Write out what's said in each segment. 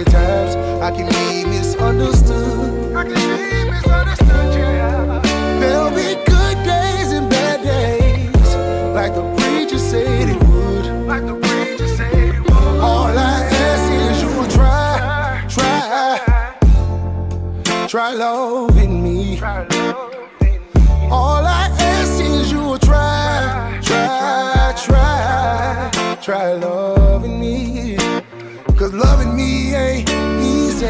many times I can be misunderstood. Yeah. There'll be good days and bad days, like the preacher said it would. All I ask is you will try loving me. All I ask is you will try loving me. 'Cause loving me ain't easy.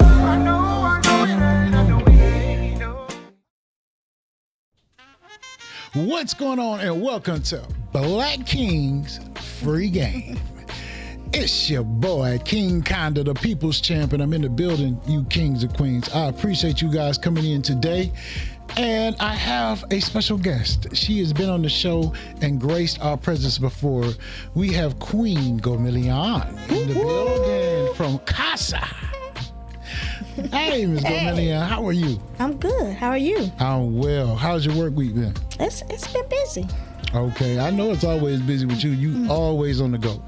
I know it ain't. What's going on, and welcome to Black King's Free Game. It's your boy, King Conda, the People's Champion. I'm in the building, you kings and queens. I appreciate you guys coming in today. And I have a special guest. She has been on the show and graced our presence before. We have Queen Gomillion in the building from Casa. Hey, Ms. Gomillion, how are you? I'm good. How are you? I'm well. How's your work week been? It's been busy. Okay, I know it's always busy with you. You always on the go.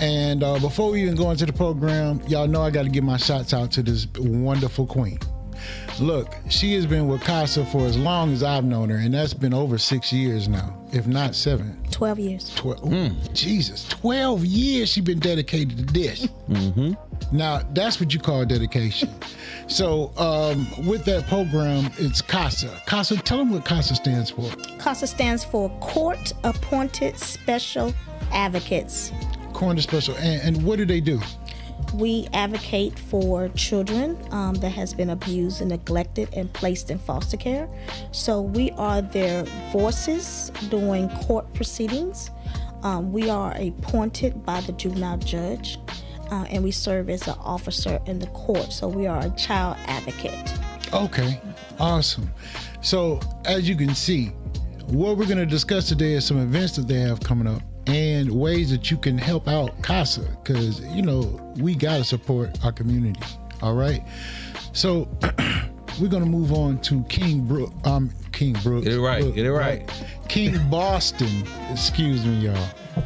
And before we even go into the program, y'all know I got to give my shots out to this wonderful queen. Look, she has been with Casa for as long as I've known her, and that's been over 6 years now, if not 7. 12 years. 12. Jesus, 12 years she been dedicated to this. Now, that's what you call dedication. So, with that program, it's Casa. Casa, tell them what Casa stands for. CASA stands for Court Appointed Special Advocates. Court Special. And what do they do? We advocate for children that has been abused and neglected and placed in foster care. So we are their voices during court proceedings. We are appointed by the juvenile judge, and we serve as an officer in the court. So we are a child advocate. Okay, awesome. So as you can see, what we're going to discuss today is some events that they have coming up and ways that you can help out Casa, because, you know, we got to support our community. All right. So we're going to move on to King Brooks. Get it right. King Boston. Excuse me, y'all.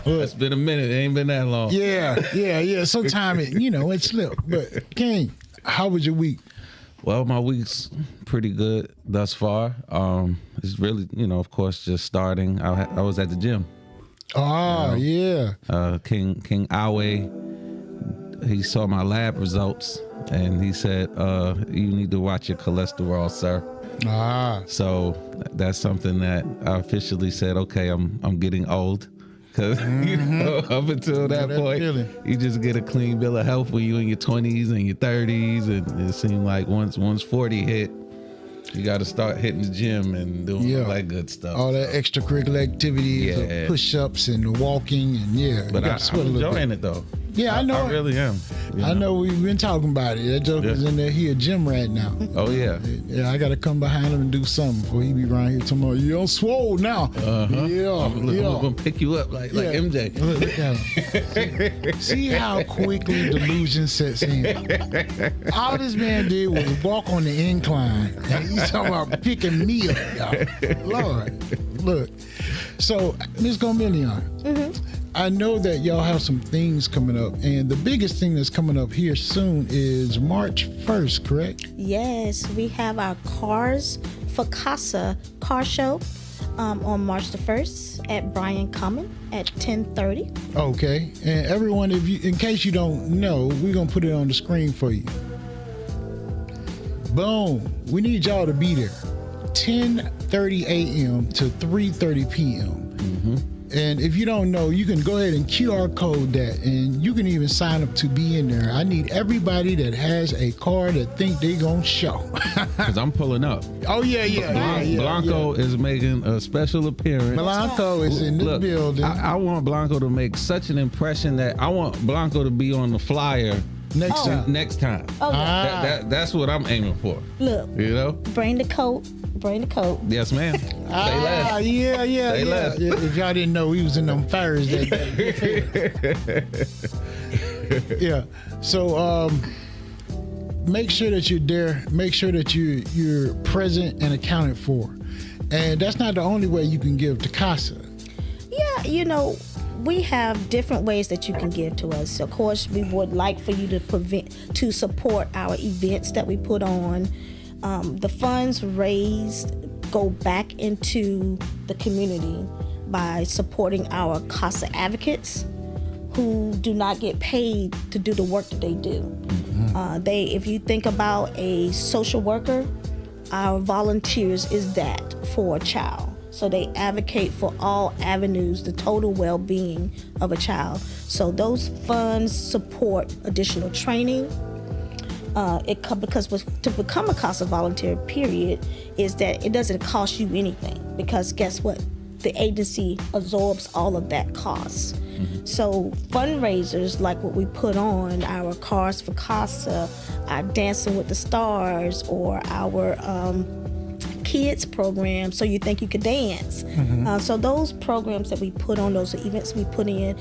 It's been a minute. It ain't been that long. Yeah. Sometime it slipped. But King, how was your week? Well, my week's pretty good thus far. It's really, of course, just starting. I was at the gym. Oh, yeah. King Awe, he saw my lab results and he said, you need to watch your cholesterol, sir. So that's something that I officially said, okay, I'm getting old. Because, up until that point, you just get a clean bill of health when you're in your 20s and your 30s. And it seemed like once 40 hit, you got to start hitting the gym and doing all that good stuff. All that extracurricular activities, push-ups and walking, and But I'm enjoying it, though. Yeah, I know. I really am. I know we've been talking about it. That joker's in there. He a gym rat now. Oh, yeah. Yeah, I got to come behind him and do something before he be around here tomorrow. You on swole now. I'm going to pick you up like MJ. Look at him. See how quickly delusion sets in. All this man did was walk on the incline. And he's talking about picking me up, y'all. Lord, look. So, Ms. Gomillion, I know that y'all have some things coming up, and the biggest thing that's coming up here soon is March 1st, correct? Yes, we have our Cars for Casa car show on March the 1st at Bryan Common at 10:30. Okay, and everyone, in case you don't know, we're going to put it on the screen for you. Boom. We need y'all to be there. 10:30 a.m. to 3:30 p.m. And if you don't know, you can go ahead and QR code that, and you can even sign up to be in there. I need everybody that has a car that think they gonna show. Because I'm pulling up. Oh, yeah. Blanco is making a special appearance. Blanco is in the building. I want Blanco to make such an impression that I want Blanco to be on the flyer next time. Oh, yeah. That's what I'm aiming for. Look, bring the coat. Yes, ma'am. Say less. Yeah. Less. If y'all didn't know, he was in them fires that day. Yeah. So make sure that you're there. Make sure that you're present and accounted for. And that's not the only way you can give to Casa. Yeah, we have different ways that you can give to us. Of course, we would like for you to support our events that we put on. The funds raised go back into the community by supporting our CASA advocates who do not get paid to do the work that they do. If you think about a social worker, our volunteers is that for a child. So they advocate for all avenues, the total well-being of a child. So those funds support additional training. Because to become a CASA volunteer, period, is that it doesn't cost you anything. Because guess what? The agency absorbs all of that cost. So fundraisers like what we put on, our Cars for CASA, our Dancing with the Stars, or our kids program, So You Think You Could Dance. So those programs that we put on, those events we put in,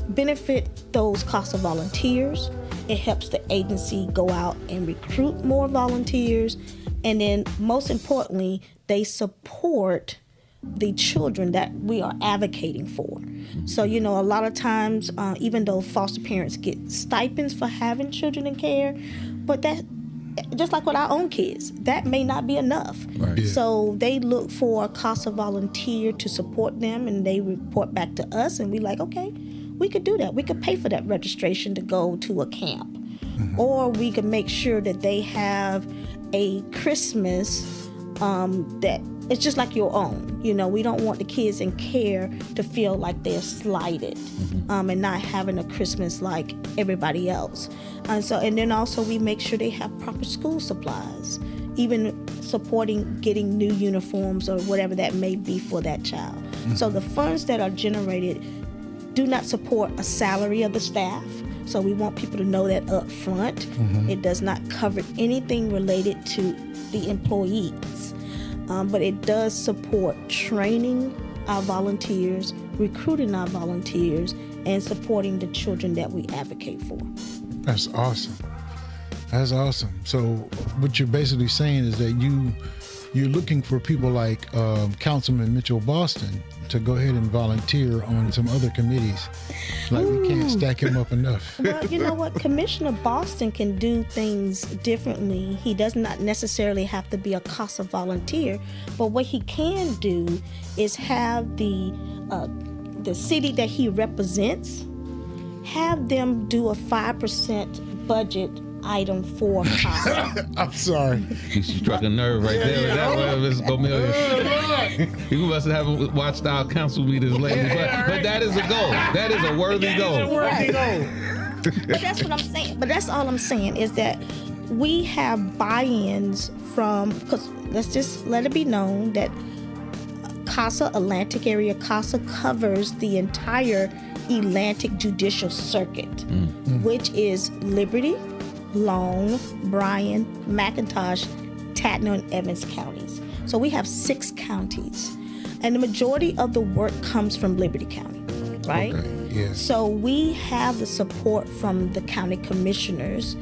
benefit those CASA volunteers. It helps the agency go out and recruit more volunteers. And then most importantly, they support the children that we are advocating for. So, a lot of times, even though foster parents get stipends for having children in care, but that, just like with our own kids, that may not be enough. Right. Yeah. So they look for a CASA volunteer to support them, and they report back to us, and we like, okay, we could do that. We could pay for that registration to go to a camp. Or we could make sure that they have a Christmas that it's just like your own. We don't want the kids in care to feel like they're slighted and not having a Christmas like everybody else. And then also we make sure they have proper school supplies, even supporting getting new uniforms or whatever that may be for that child. So the funds that are generated do not support a salary of the staff. So we want people to know that up front. It does not cover anything related to the employees. But it does support training our volunteers, recruiting our volunteers, and supporting the children that we advocate for. That's awesome. That's awesome. So what you're basically saying is that you're looking for people like Councilman Mitchell Boston to go ahead and volunteer on some other committees. Like we can't stack him up enough. Well, you know what? Commissioner Boston can do things differently. He does not necessarily have to be a CASA volunteer, but what he can do is have the city that he represents, have them do a 5% budget item for CASA. I'm sorry. You struck a nerve right there. Is that what Ms. Gomelia? You must have watched our council meetings lately. But that is a goal. That is a worthy goal. But that's what I'm saying. But that's all I'm saying is that we have buy-ins from, because let's just let it be known that CASA, Atlantic Area CASA, covers the entire Atlantic Judicial Circuit, which is Liberty, Long, Bryan, McIntosh, Tatnall, and Evans counties. So we have 6 counties. And the majority of the work comes from Liberty County, right? Okay, yeah. So we have the support from the county commissioners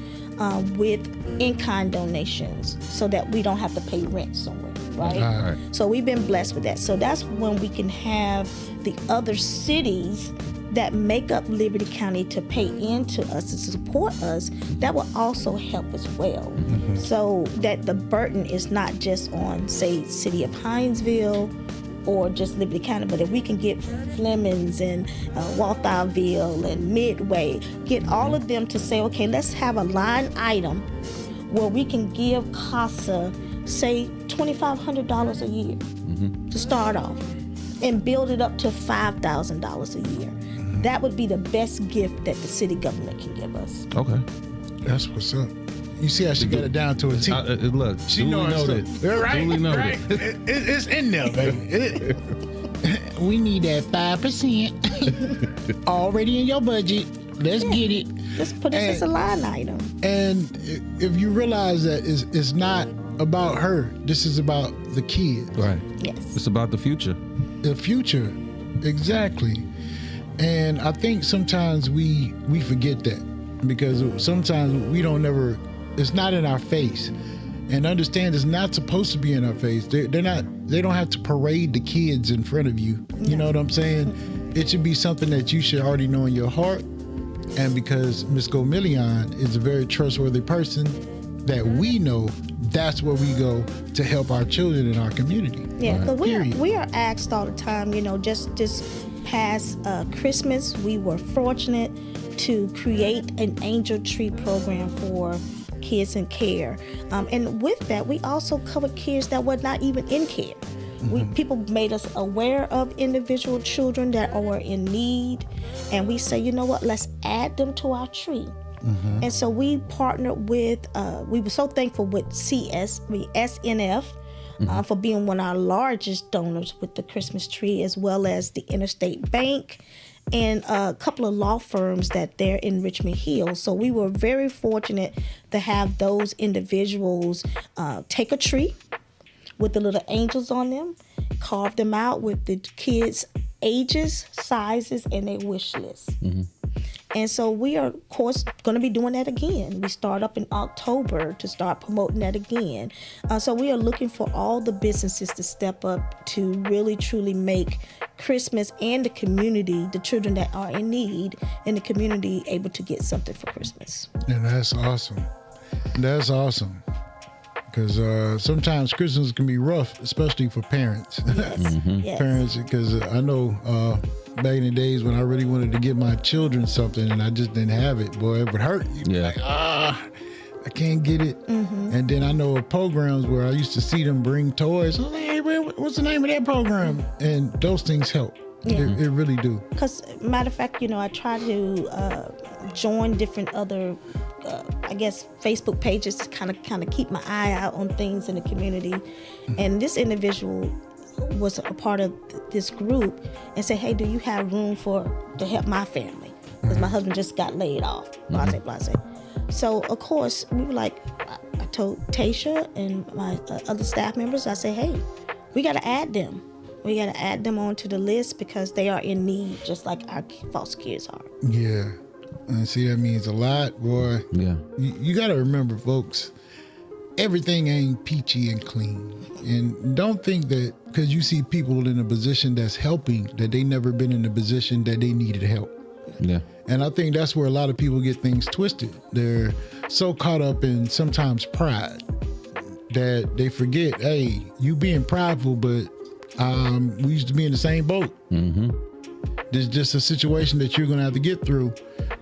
with in-kind donations so that we don't have to pay rent somewhere, right? All right. So we've been blessed with that. So that's when we can have the other cities that make up Liberty County to pay into us, to support us. That will also help as well. So that the burden is not just on, say, City of Hinesville or just Liberty County, but if we can get Flemings and Walthallville and Midway, get all of them to say, okay, let's have a line item where we can give CASA, say, $2,500 a year to start off and build it up to $5,000 a year. That would be the best gift that the city government can give us. Okay. That's what's up. You see how she got it down to a T. Look, She duly knows noted. stuff. Right, Duly noted. right. It's in there, baby. We need that 5% already in your budget. Let's get it. Just put it as a line item. And if you realize that it's not about her, this is about the kids. Right. Yes. It's about the future. The future, exactly. And I think sometimes we forget that because sometimes we don't never, it's not in our face. And understand it's not supposed to be in our face. They don't have to parade the kids in front of you. You know what I'm saying? it should be something that you should already know in your heart. And because Miss Gomillion is a very trustworthy person that we know, that's where we go to help our children in our community. Yeah, because we are asked all the time, just this past Christmas, we were fortunate to create an angel tree program for kids in care. And with that, we also covered kids that were not even in care. People made us aware of individual children that were in need, and we say, you know what, let's add them to our tree. And so we partnered with, we were so thankful with SNF for being one of our largest donors with the Christmas tree, as well as the Interstate Bank and a couple of law firms that they're in Richmond Hill. So we were very fortunate to have those individuals take a tree with the little angels on them, carve them out with the kids' ages, sizes, and their wish list. And so we are, of course, going to be doing that again. We start up in October to start promoting that again. So we are looking for all the businesses to step up to really, truly make Christmas and the community, the children that are in need in the community, able to get something for Christmas. And that's awesome. That's awesome. Because sometimes Christmas can be rough, especially for parents. Yes. Yes. Parents, because I know back in the days when I really wanted to give my children something and I just didn't have it, boy, it would hurt. You'd be like, I can't get it. And then I know of programs where I used to see them bring toys. I was like, hey, man, what's the name of that program? And those things help. Yeah. It really do. Because, matter of fact, I try to join different other, I guess, Facebook pages to kind of keep my eye out on things in the community. And this individual was a part of this group and said, hey, do you have room to help my family? Because my husband just got laid off, blase. So, of course, we were like, I told Tasha and my other staff members, I said, hey, we got to add them. We got to add them onto the list because they are in need, just like our foster kids are. Yeah. And see, that means a lot, boy. Yeah. You got to remember, folks, everything ain't peachy and clean. And don't think that because you see people in a position that's helping, that they never been in a position that they needed help. Yeah. And I think that's where a lot of people get things twisted. They're so caught up in sometimes pride that they forget, hey, you being prideful, but we used to be in the same boat. There's just a situation that you're going to have to get through.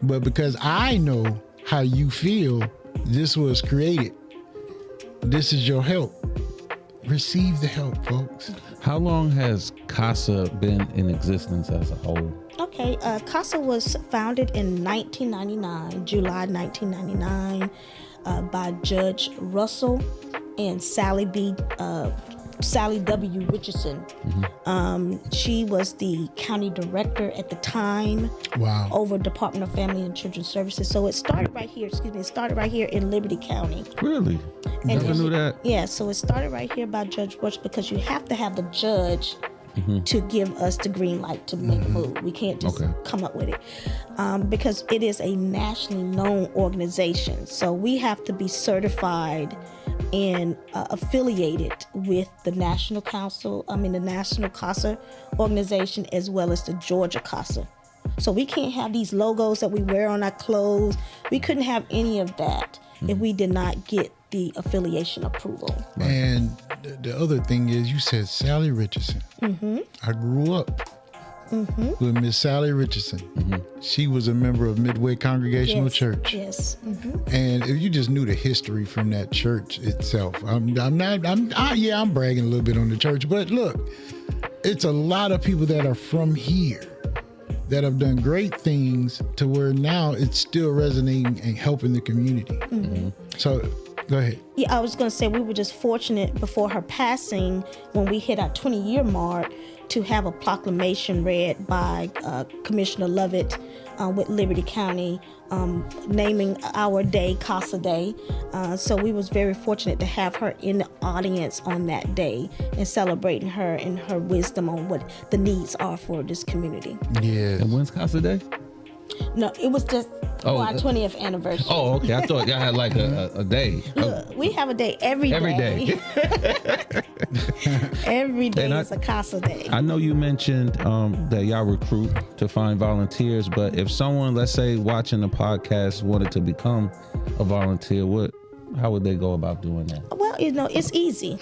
But because I know how you feel, this was created. This is your help. Receive the help, folks. How long has CASA been in existence as a whole? Okay, CASA was founded in 1999, July 1999, by Judge Russell and Sally W. Richardson. She was the county director at the time. Wow. Over Department of Family and Children's Services. So it started right here, in Liberty County. Really? Never knew that. Yeah, so it started right here by Judge Rush because you have to have the judge to give us the green light to make a move. We can't just come up with it because it is a nationally known organization. So we have to be certified and affiliated with the National CASA organization, as well as the Georgia CASA. So we can't have these logos that we wear on our clothes. We couldn't have any of that if we did not get the affiliation approval. And the other thing is, you said Sally Richardson. I grew up with Miss Sally Richardson. She was a member of Midway Congregational Church. Yes. And if you just knew the history from that church itself, I'm bragging a little bit on the church, but look, it's a lot of people that are from here that have done great things to where now it's still resonating and helping the community. So go ahead. Yeah, I was going to say we were just fortunate before her passing, when we hit our 20-year mark, to have a proclamation read by Commissioner Lovett with Liberty County, naming our day CASA Day. So we was very fortunate to have her in the audience on that day and celebrating her and her wisdom on what the needs are for this community. Yeah. And when's CASA Day? No, it was just Oh, our 20th anniversary. Oh, okay. I thought y'all had like a day. Look, we have a day every day. Every day is a CASA day. I know you mentioned that y'all recruit to find volunteers, but if someone, let's say, watching the podcast wanted to become a volunteer, how would they go about doing that? Well, it's easy.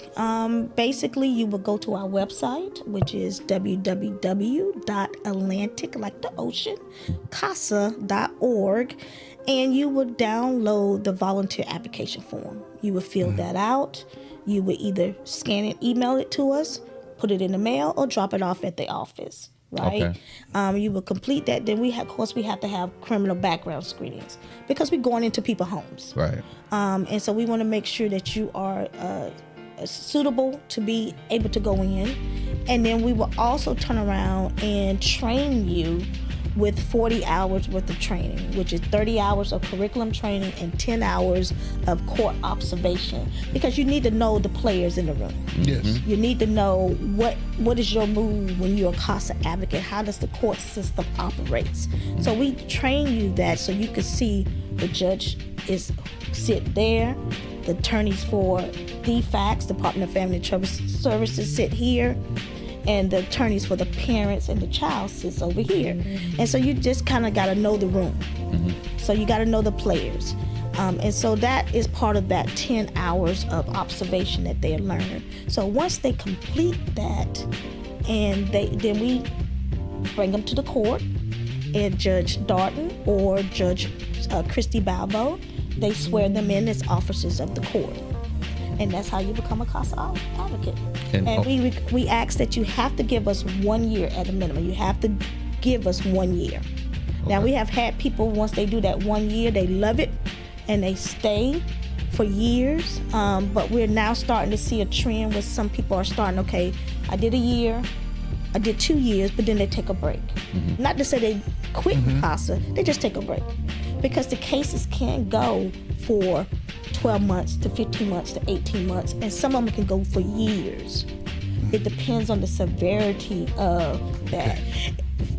Basically, you will go to our website, which is www.atlantic, like the ocean, casa.org, and you will download the volunteer application form. You will fill that out. You will either scan it, email it to us, put it in the mail, or drop it off at the office. Right? Okay. You will complete that. Then we have to have criminal background screenings because we're going into people's homes. Right. And so we want to make sure that you are suitable to be able to go in. And then we will also turn around and train you with 40 hours worth of training, which is 30 hours of curriculum training and 10 hours of court observation, because you need to know the players in the room. Yes. You need to know what is your move when you're a CASA advocate. How does the court system operates? So we train you that so you can see the judge sit there, the attorneys for DFACS, Department of Family and Children Services, sit here, and the attorneys for the parents and the child sits over here. And so you just kind of got to know the room. So you got to know the players. And so that is part of that 10 hours of observation that they learn. So once they complete that, and then we bring them to the court, and Judge Darton or Judge Christy Balbo, they swear them in as officers of the court. And that's how you become a CASA advocate. And we ask that you have to give us 1 year at a minimum. You have to give us 1 year. Okay. Now, we have had people, once they do that 1 year, they love it and they stay for years. But we're now starting to see a trend where some people are starting, okay, I did a year, I did 2 years, but then they take a break. Not to say they quit CASA, they just take a break. Because the cases can go for 12 months to 15 months to 18 months, and some of them can go for years. It depends on the severity of that.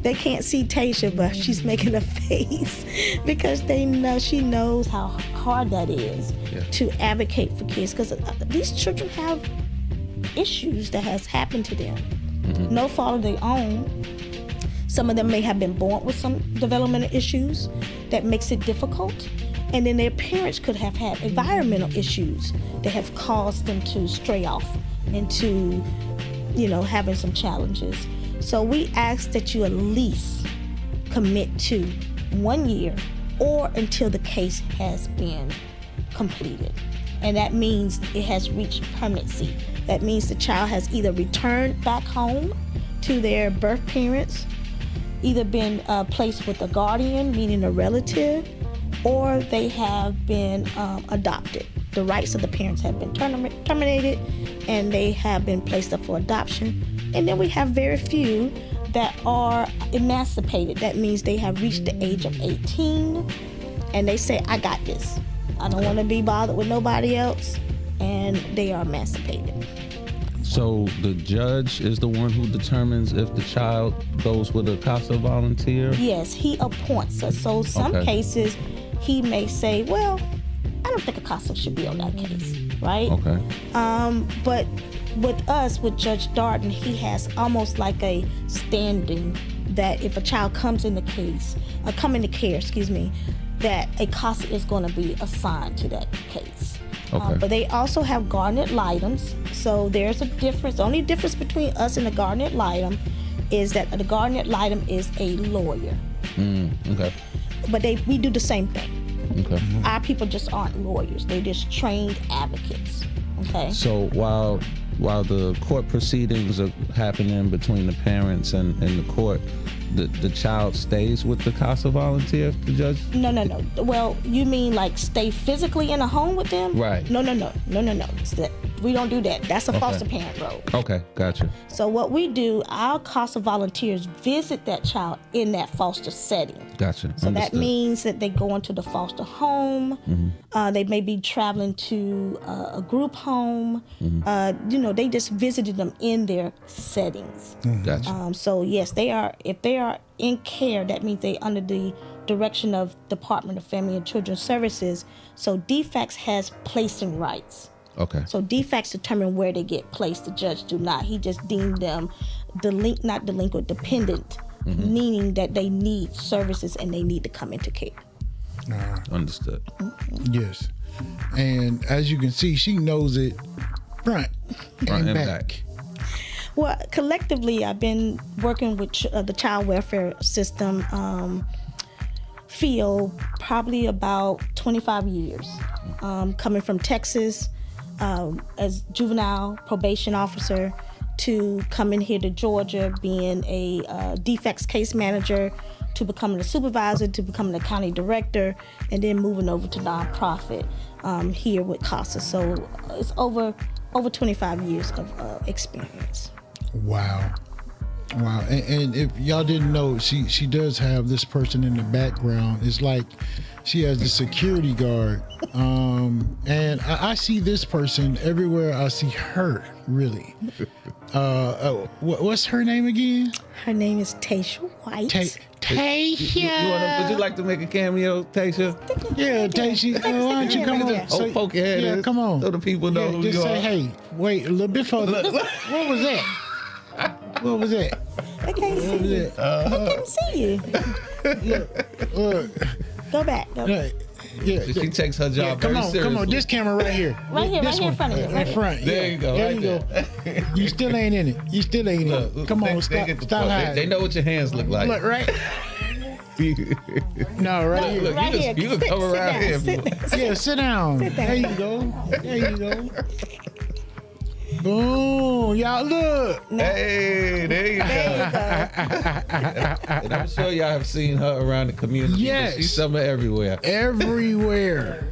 They can't see Tasha, but she's making a face because she knows how hard that is to advocate for kids, because these children have issues that has happened to them. No fault of their own. Some of them may have been born with some developmental issues that makes it difficult. And then their parents could have had environmental issues that have caused them to stray off into, having some challenges. So we ask that you at least commit to 1 year or until the case has been completed. And that means it has reached permanency. That means the child has either returned back home to their birth parents, either been placed with a guardian, meaning a relative, or they have been adopted. The rights of the parents have been terminated, and they have been placed up for adoption. And then we have very few that are emancipated. That means they have reached the age of 18, and they say, I got this. I don't want to be bothered with nobody else, and they are emancipated. So the judge is the one who determines if the child goes with a CASA volunteer? Yes, he appoints us. So some cases, he may say, well, I don't think a CASA should be on that case, right? Okay. But with us, with Judge Darton, he has almost like a standing that if a child comes into care, that a CASA is going to be assigned to that case. Okay. But they also have guardian ad litems. So there's a difference. The only difference between us and the guardian ad litem is that the guardian ad litem is a lawyer. Okay. But we do the same thing. Okay. Our people just aren't lawyers. They're just trained advocates. Okay. So while the court proceedings are happening between the parents and the court, the child stays with the CASA volunteer, the judge? No. Well, you mean like stay physically in a home with them? Right. No. we don't do that. That's a foster parent role. Okay, gotcha. So what we do, our CASA volunteers visit that child in that foster setting. Gotcha. So that Understood. means that they go into the foster home. They may be traveling to a group home. They just visited them in their settings. Gotcha. So yes, if they are in care, that means they under the direction of Department of Family and Children Services. So DFACS has placing rights. Okay. So DFACS determine where they get placed. The judge do not. He just deemed them not delinquent, dependent, meaning that they need services and they need to come into care. Understood. Yes. And as you can see, she knows it front and back. Well, collectively, I've been working with the child welfare system field probably about 25 years. Coming from Texas as juvenile probation officer to coming here to Georgia, being a DFACS case manager, to becoming a supervisor, to becoming a county director, and then moving over to nonprofit here with CASA. So it's over 25 years of experience. Wow. And if y'all didn't know, she does have this person in the background. It's like she has the security guard. And I see this person everywhere I see her, really. What's her name again? Her name is Tasha White. Tasha. Would you like to make a cameo, Tasha? Yeah, Tasha. Why don't you come on? Oh, poke your head in. Come on. So the people know who just you say, are. hey, wait a little bit further. What was that? What was that? I can't see you. I can't see you. Look, Go back. yeah. She takes her job Come very on, seriously. come on. This camera right here. Right here, This right here in front of you. In front. There you go, There right you go. there. You still ain't in it. You still ain't in it. Look, Come on, they stop get the stop point. hiding. They know what your hands look like. Look, right? No, right here. Look, Right you here. can come Sit around down, here. sit if you- down. Yeah, sit down. Sit down. There you go. There you go. Boom. Y'all look. Hey, there you go. And I'm sure y'all have seen her around the community. Yes. She's somewhere everywhere. Everywhere.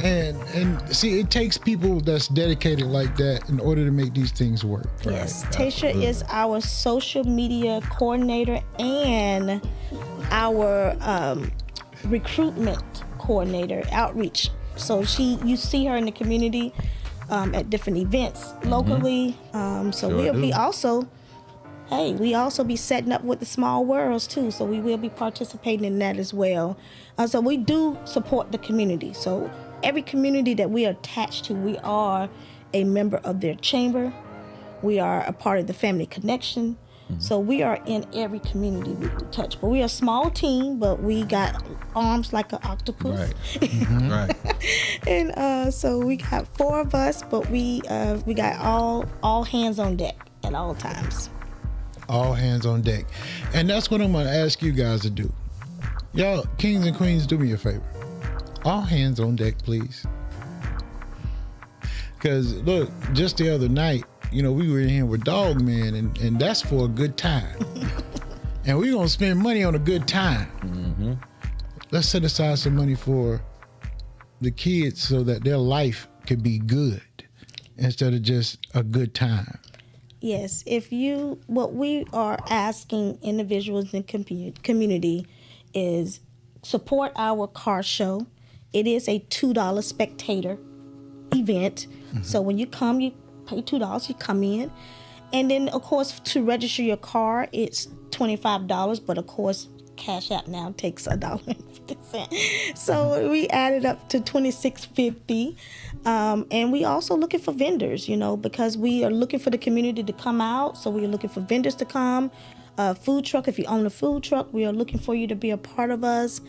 And see, it takes people that's dedicated like that in order to make these things work. Yes, Tasha is our social media coordinator and our recruitment coordinator, outreach. So you see her in the community at different events locally. So Sure we'll do. be also, we also be setting up with the small worlds too. So we will be participating in that as well. So we do support the community. So every community that we are attached to, we are a member of their chamber. We are a part of the Family Connection. So we are in every community we touch. But we are a small team, but we got arms like an octopus. Right. Right. And so we got 4 of us, but we got all hands on deck at all times. All hands on deck. And that's what I'm going to ask you guys to do. Y'all, kings and queens, do me a favor. All hands on deck, please. Because, look, just the other night, we were in here with Dog Man, and that's for a good time. And we're going to spend money on a good time. Mm-hmm. Let's set aside some money for the kids so that their life could be good instead of just a good time. Yes, what we are asking individuals in community is support our car show. It is a $2 spectator event. So when you come, you pay $2, you come in. And then, of course, to register your car, it's $25. But, of course, Cash App now takes $1.50. So we added up to $26.50. And we also looking for vendors, because we are looking for the community to come out. So we are looking for vendors to come. Food truck, if you own a food truck, we are looking for you to be a part of us.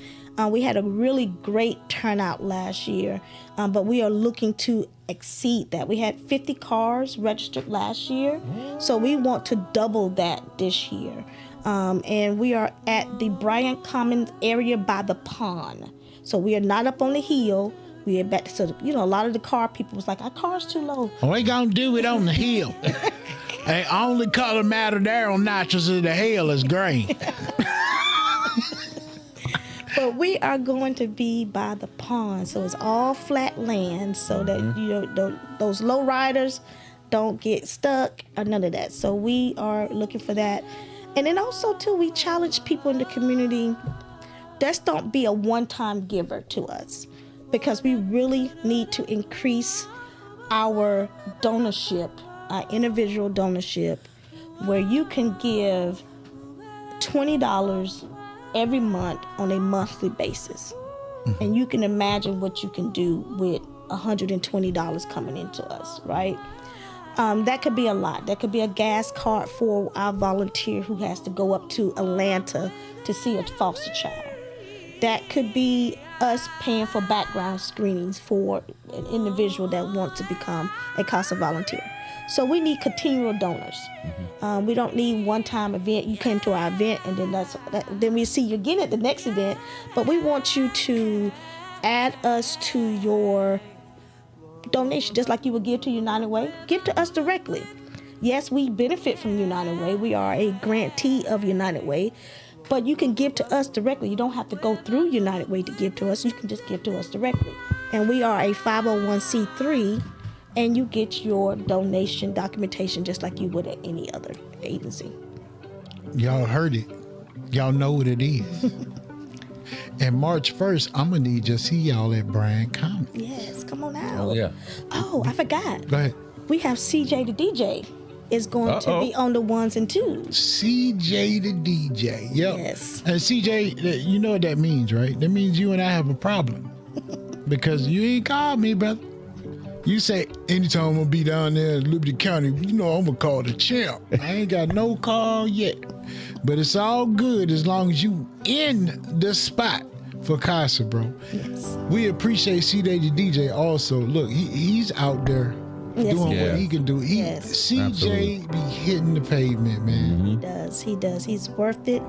We had a really great turnout last year, but we are looking to exceed that. We had 50 cars registered last year, so we want to double that this year. And we are at the Bryant Commons area by the pond. So we are not up on the hill. We are back. So, a lot of the car people was like, our car's too low. We gonna do it on the hill. The only color matter there on nitrous is the hill is green. But we are going to be by the pond, so it's all flat land, so that those low riders don't get stuck or none of that. So we are looking for that. And then also too, we challenge people in the community, just don't be a one-time giver to us, because we really need to increase our donorship, our individual donorship, where you can give $20 every month on a monthly basis. And you can imagine what you can do with $120 coming into us, right? That could be a lot. That could be a gas card for our volunteer who has to go up to Atlanta to see a foster child. That could be us paying for background screenings for an individual that wants to become a CASA volunteer. So we need continual donors. We don't need one-time event. You came to our event and then then we see you again at the next event. But we want you to add us to your donation, just like you would give to United Way. Give to us directly. Yes, we benefit from United Way. We are a grantee of United Way. But you can give to us directly. You don't have to go through United Way to give to us. You can just give to us directly. And we are a 501c3, and you get your donation documentation just like you would at any other agency. Y'all heard it. Y'all know what it is. And March 1st, I'm going to need to see y'all at Bryan Common. Yes, come on out. Oh, yeah. Oh, I forgot. Go ahead. We have CJ the DJ is going to be on the ones and twos. CJ the DJ. Yep. Yes. And CJ, you know what that means, right? That means you and I have a problem. Because you ain't called me, brother. You say, anytime I'm going to be down there in Liberty County, you know I'm going to call the champ. I ain't got no call yet. But it's all good as long as you in the spot for CASA, bro. Yes. We appreciate CJ the DJ also. Look, he's out there doing what he can do. CJ Absolutely. be hitting the pavement, man. He does. He's worth it.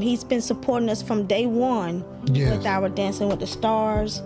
He's been supporting us from day one with our Dancing with the Stars,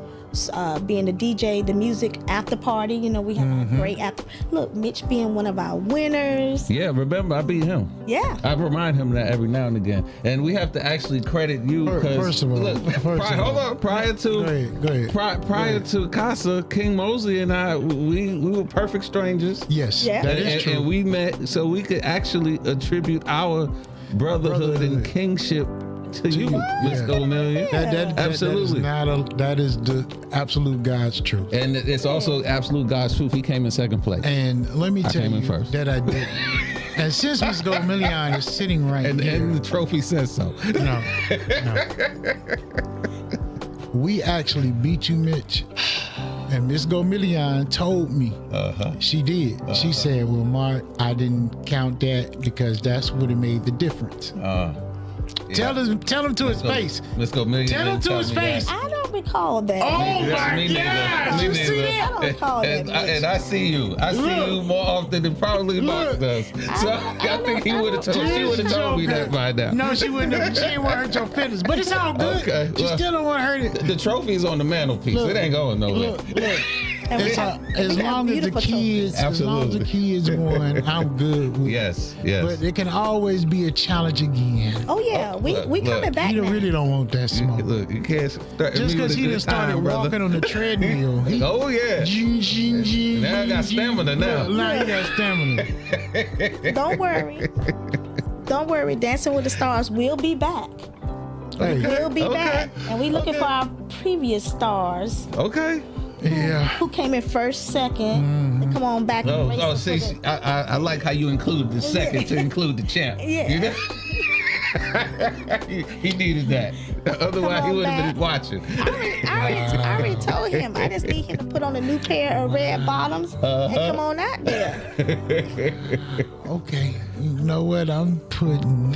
being the DJ, the music after party. You know, we have a great after. Look, Mitch being one of our winners. Yeah, remember I beat him. Yeah. I remind him that every now and again, and we have to actually credit you because First of all, prior to go ahead. Prior to CASA, King Mosley and I, we were perfect strangers. Yes, Yeah. that is true. And we met so we could actually attribute our brotherhood and kingship to you, Miss Goldmillion. Absolutely. That is the absolute God's truth. And it's also absolute God's truth. He came in second place. And let me tell came in you first. that I did. And since Miss Goldmillion is sitting right here, and the trophy says so. No. We actually beat you, Mitch. And Miss Goldmillion told me. She did. She said, well, Mark, I didn't count that because that's what it made the difference. Tell him to his face. Let's go, Million. Tell him to his face. I don't recall that. Oh my Me neither. gosh! Me You see neither. I that? don't recall that. And I see you. I see Look. you more often than probably Mark does. So I think he would have told. She would have told me that by now. No, she wouldn't have. She ain't want to hurt your feelings. But it's all good. Okay, She well, still don't want to hurt it. The trophy's on the mantelpiece. Look, It ain't going nowhere. Look. And we As have long as the beautiful kids, won, I'm good with it. Yes. But it can always be a challenge again. Oh yeah, we coming look. back You now. really don't want that smoke. Look, you can't start Just me because with a he good done started time, brother. walking on the treadmill. He, Oh yeah. Now I got stamina now. Look, now you got stamina. Don't worry. Dancing with the Stars will be back. Hey, We'll be back, and we looking for our previous stars Okay. yeah. who came in first, second. They come on back. and race Oh, us see, for the- I like how you include the second to include the champ. Yeah. You know? he needed that. Otherwise, he on would have back. been watching. I already told him. I just need him to put on a new pair of red bottoms and come on out there. Okay. You know what I'm putting?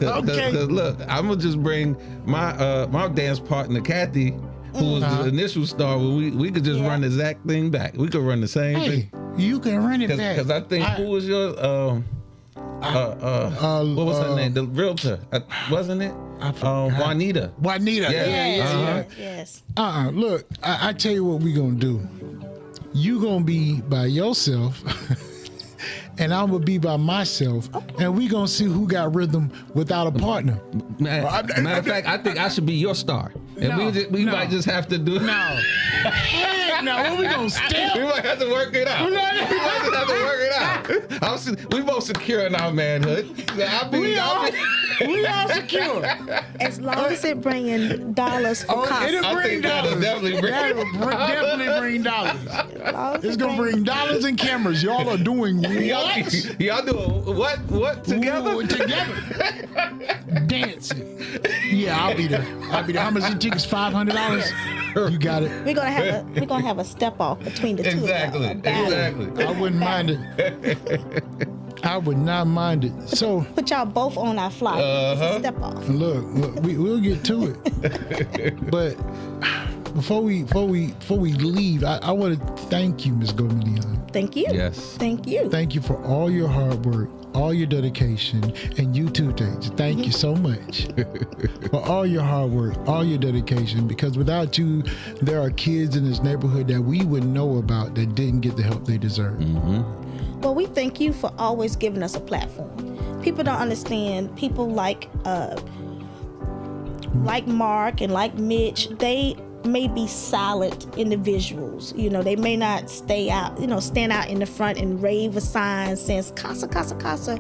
Okay. Cause look, I'm gonna just bring my my dance partner Kathy, who was the initial star. We could just run the exact thing back. We could run the same Hey, thing. you can run it back. Because I think who was your what was her name? The realtor, wasn't it? I forgot. Juanita. Juanita. Yeah. Yes. Look, I tell you what we gonna do. You gonna be by yourself, and I'm gonna be by myself, and we gonna see who got rhythm without a partner. Matter of fact, I think I should be your star, and we might just have to do. No. Now what we gonna step? We might have to work it out. We both secure in our manhood. We all secure. As long as it bringing dollars for Casa. It'll bring dollars. Definitely bring dollars. It's gonna bring dollars and cameras. Y'all are doing what? Y'all doing what together? Ooh, together. Dancing. Yeah, I'll be there. How much the tickets? $500. You got it. We're gonna have a step off between the two. Exactly. I wouldn't mind it. I would not mind it. So put y'all both on our flight. Step off. Look, we'll get to it. But before we leave, I want to thank you, Ms. Gomelion. Thank you. Yes. Thank you. Thank you for all your hard work, all your dedication, and you too, Tage. Thank you so much for all your hard work, all your dedication, because without you, there are kids in this neighborhood that we wouldn't know about that didn't get the help they deserve. Mm-hmm. Well, we thank you for always giving us a platform. People don't understand. People like Mark and like Mitch, they may be silent individuals. They may not stand out in the front and wave a sign saying Casa, Casa, Casa.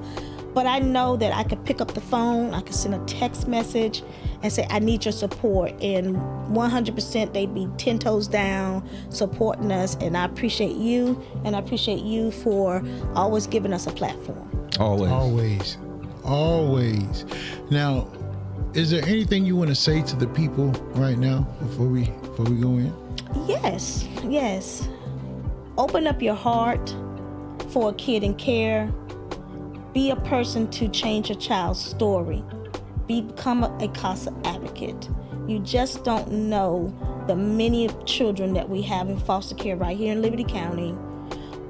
But I know that I could pick up the phone, I could send a text message and say, I need your support. And 100% they'd be 10 toes down supporting us. And I appreciate you. And I appreciate you for always giving us a platform. Always. Now, is there anything you want to say to the people right now before we go in? Yes. Open up your heart for a kid in care. Be a person to change a child's story. Become a CASA advocate. You just don't know the many children that we have in foster care right here in Liberty County,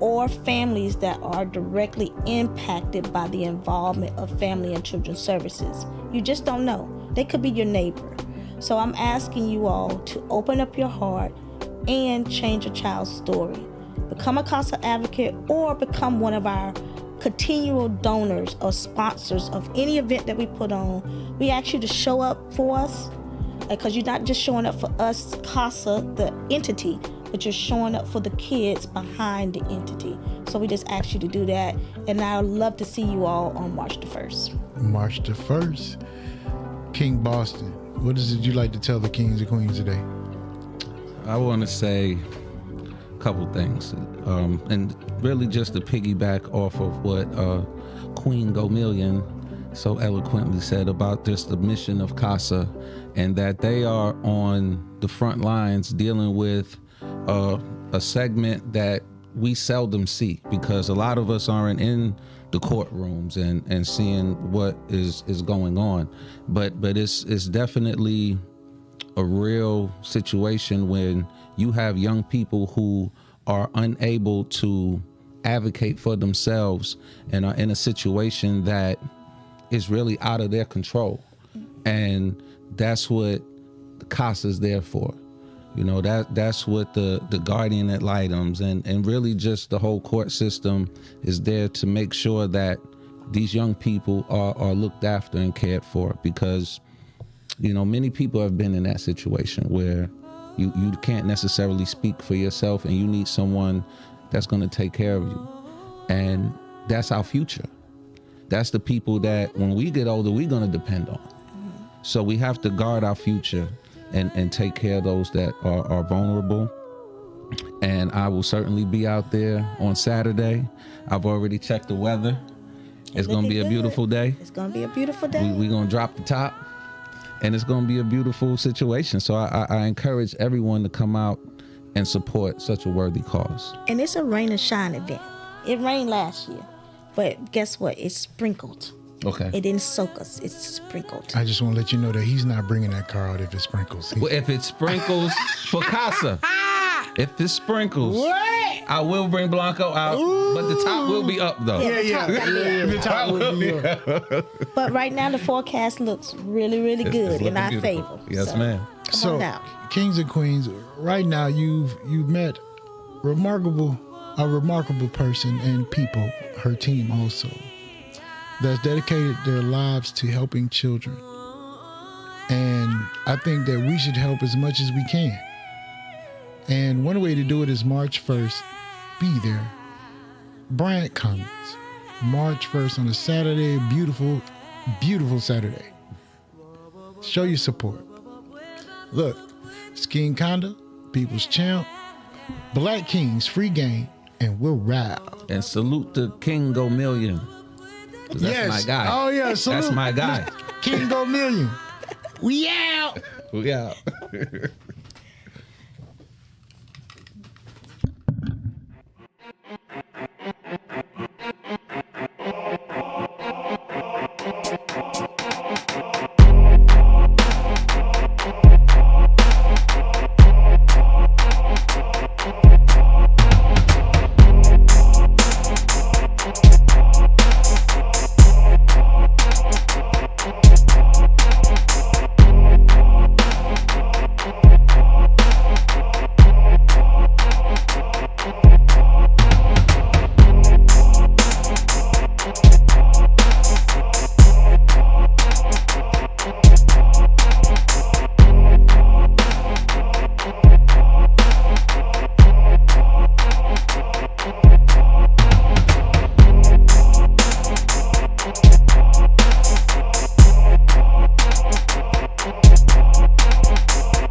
or families that are directly impacted by the involvement of Family and Children Services. You just don't know. They could be your neighbor. So I'm asking you all to open up your heart and change a child's story. Become a CASA advocate or become one of our continual donors or sponsors of any event that we put on. We ask you to show up for us, because you're not just showing up for us, CASA, the entity, but you're showing up for the kids behind the entity. So we just ask you to do that. And I'd love to see you all on March the 1st. March the 1st. King Boston, what is it you'd like to tell the kings and queens today? I want to say a couple things. And really just to piggyback off of what Queen Gomelion so eloquently said about just the mission of CASA, and that they are on the front lines dealing with a segment that we seldom see, because a lot of us aren't in the courtrooms and seeing what is going on. But it's definitely a real situation when you have young people who are unable to advocate for themselves and are in a situation that is really out of their control. And that's what the CASA is there for. That's what the guardian ad litems and really just the whole court system is there to make sure that these young people are looked after and cared for, because many people have been in that situation where you can't necessarily speak for yourself and you need someone that's going to take care of you. And that's our future. That's the people that when we get older, we're going to depend on. So we have to guard our future and take care of those that are vulnerable. And I will certainly be out there on Saturday. I've already checked the weather. It's going to be a beautiful day. It's going to be a beautiful day. We're going to drop the top, and it's going to be a beautiful situation. So I encourage everyone to come out and support such a worthy cause. And it's a rain and shine event. It rained last year, but guess what? It's sprinkled. Okay. It didn't soak us. It's sprinkled. I just want to let you know that he's not bringing that car out if it sprinkles. Well, if it sprinkles for CASA, if it sprinkles, What? I will bring Blanco out, but the top will be up though. The top will be up. But right now the forecast looks really, really good in our beautiful. favor. Yes, ma'am. Come on out. Kings and queens, right now you've met remarkable a remarkable person and people, her team also, that's dedicated their lives to helping children. And I think that we should help as much as we can. And one way to do it is March 1st. Be there. Bryant Commons. March 1st on a Saturday. Beautiful, beautiful Saturday. Show your support. Look, it's King Conda, People's Champ, Black Kings, free game, and we'll ride. And salute to King Go Million. 'Cause that's my guy. Oh, yeah. Salute. That's my guy. King Go Million. We out. We out.